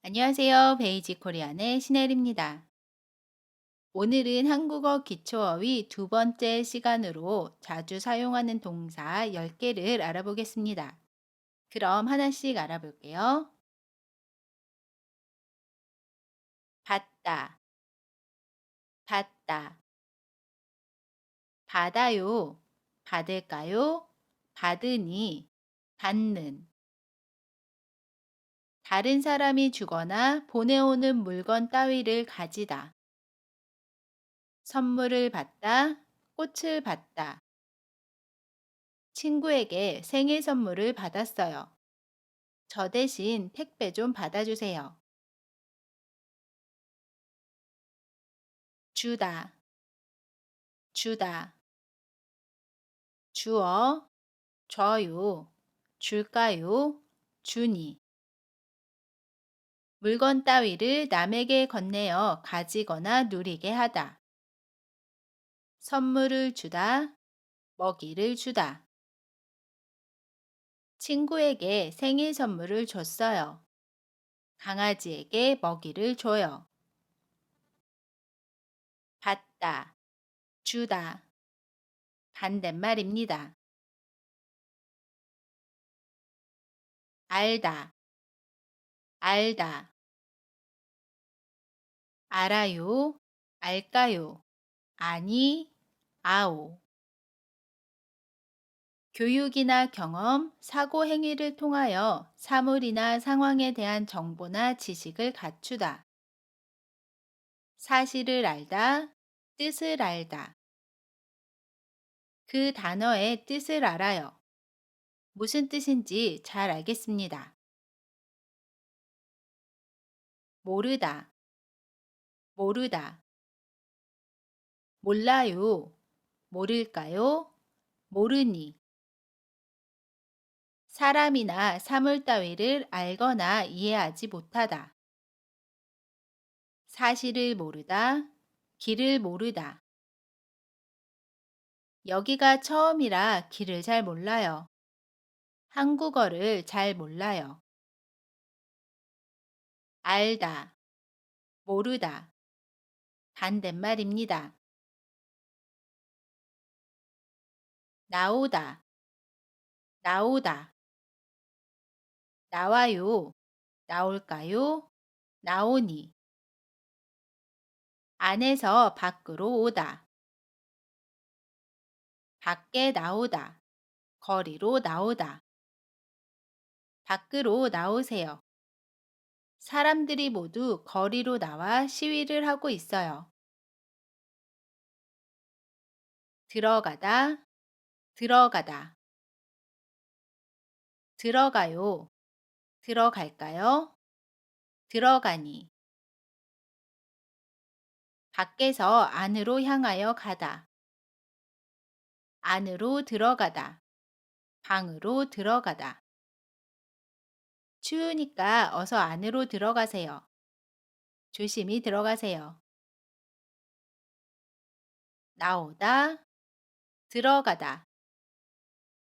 안녕하세요. 베이직 코리안의 신혜리입니다. 오늘은 한국어 기초어휘 두 번째 시간으로 자주 사용하는 동사 10개를 알아보겠습니다. 그럼 하나씩 알아볼게요. 받다, 받다. 받아요, 받을까요? 받으니, 받는. 다른 사람이 주거나 보내오는 물건 따위를 가지다. 선물을 받다, 꽃을 받다. 친구에게 생일 선물을 받았어요. 저 대신 택배 좀 받아주세요. 주다, 주다. 주어, 줘요, 줄까요, 주니. 물건 따위를 남에게 건네어 가지거나 누리게 하다. 선물을 주다, 먹이를 주다. 친구에게 생일 선물을 줬어요. 강아지에게 먹이를 줘요. 받다, 주다. 반대말입니다. 알다, 알다. 알아요, 알까요, 아니, 아오. 교육이나 경험, 사고 행위를 통하여 사물이나 상황에 대한 정보나 지식을 갖추다. 사실을 알다, 뜻을 알다. 그 단어의 뜻을 알아요. 무슨 뜻인지 잘 알겠습니다. 모르다, 모르다. 몰라요, 모를까요? 모르니. 사람이나 사물 따위를 알거나 이해하지 못하다. 사실을 모르다, 길을 모르다. 여기가 처음이라 길을 잘 몰라요. 한국어를 잘 몰라요. 알다, 모르다. 반대말입니다. 나오다, 나오다. 나와요, 나올까요? 나오니. 안에서 밖으로 오다. 밖에 나오다. 거리로 나오다. 밖으로 나오세요. 사람들이 모두 거리로 나와 시위를 하고 있어요. 들어가다, 들어가다. 들어가요, 들어갈까요? 들어가니. 밖에서 안으로 향하여 가다. 안으로 들어가다. 방으로 들어가다. 추우니까 어서 안으로 들어가세요. 조심히 들어가세요. 나오다, 들어가다.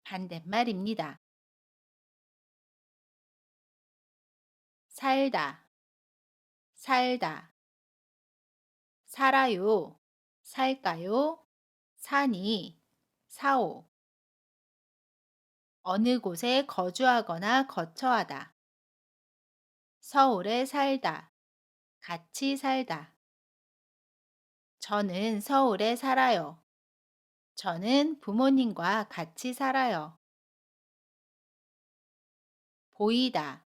반대말입니다. 살다, 살다. 살아요, 살까요? 사니, 사오. 어느 곳에 거주하거나 거처하다. 서울에 살다, 같이 살다. 저는 서울에 살아요. 저는 부모님과 같이 살아요. 보이다,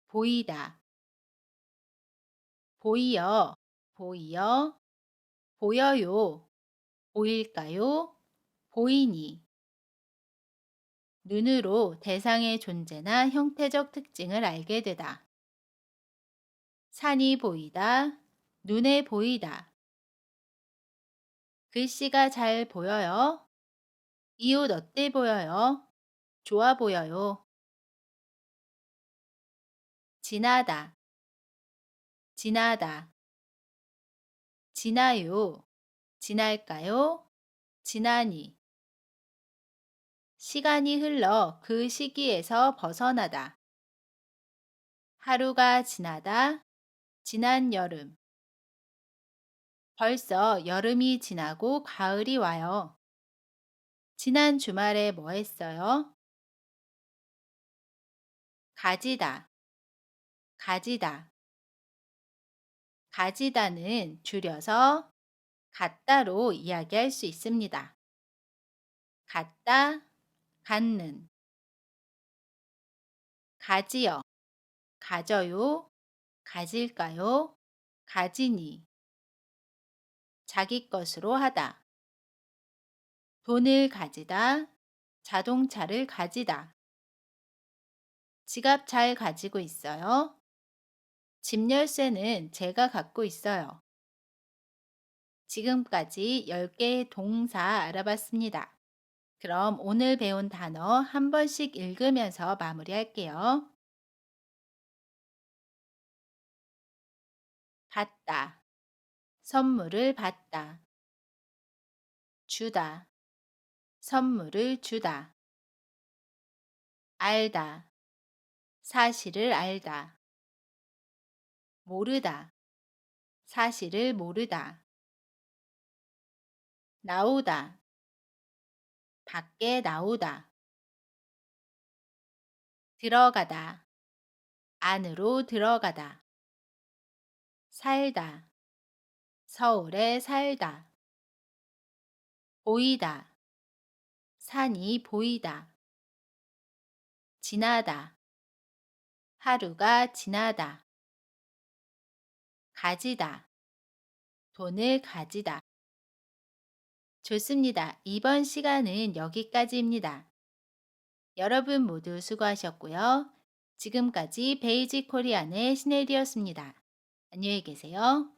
보이다. 보이어, 보이어. 보여요, 보일까요? 보이니. 눈으로 대상의 존재나 형태적 특징을 알게 되다. 산이 보이다, 눈에 보이다. 글씨가 잘 보여요. 이 옷 어때 보여요? 좋아 보여요. 지나다, 지나다. 지나요, 지날까요? 지나니. 시간이 흘러 그 시기에서 벗어나다. 하루가 지나다, 지난 여름. 벌써 여름이 지나고 가을이 와요. 지난 주말에 뭐 했어요? 가지다, 가지다. 가지다는 줄여서 갖다로 이야기할 수 있습니다. 갖다, 갖는. 가지요, 가져요, 가질까요? 가지니. 자기 것으로 하다. 돈을 가지다, 자동차를 가지다. 지갑 잘 가지고 있어요? 집 열쇠는 제가 갖고 있어요. 지금까지 10개의 동사 알아봤습니다. 그럼 오늘 배운 단어 한 번씩 읽으면서 마무리할게요. 받다, 선물을 받다. 주다, 선물을 주다. 알다, 사실을 알다. 모르다, 사실을 모르다. 나오다, 밖에 나오다. 들어가다, 안으로 들어가다. 살다, 서울에 살다. 보이다, 산이 보이다. 지나다, 하루가 지나다. 가지다, 돈을 가지다. 좋습니다. 이번 시간은 여기까지입니다. 여러분 모두 수고하셨고요. 지금까지 베이직 코리안의 시네리였습니다. 안녕히 계세요.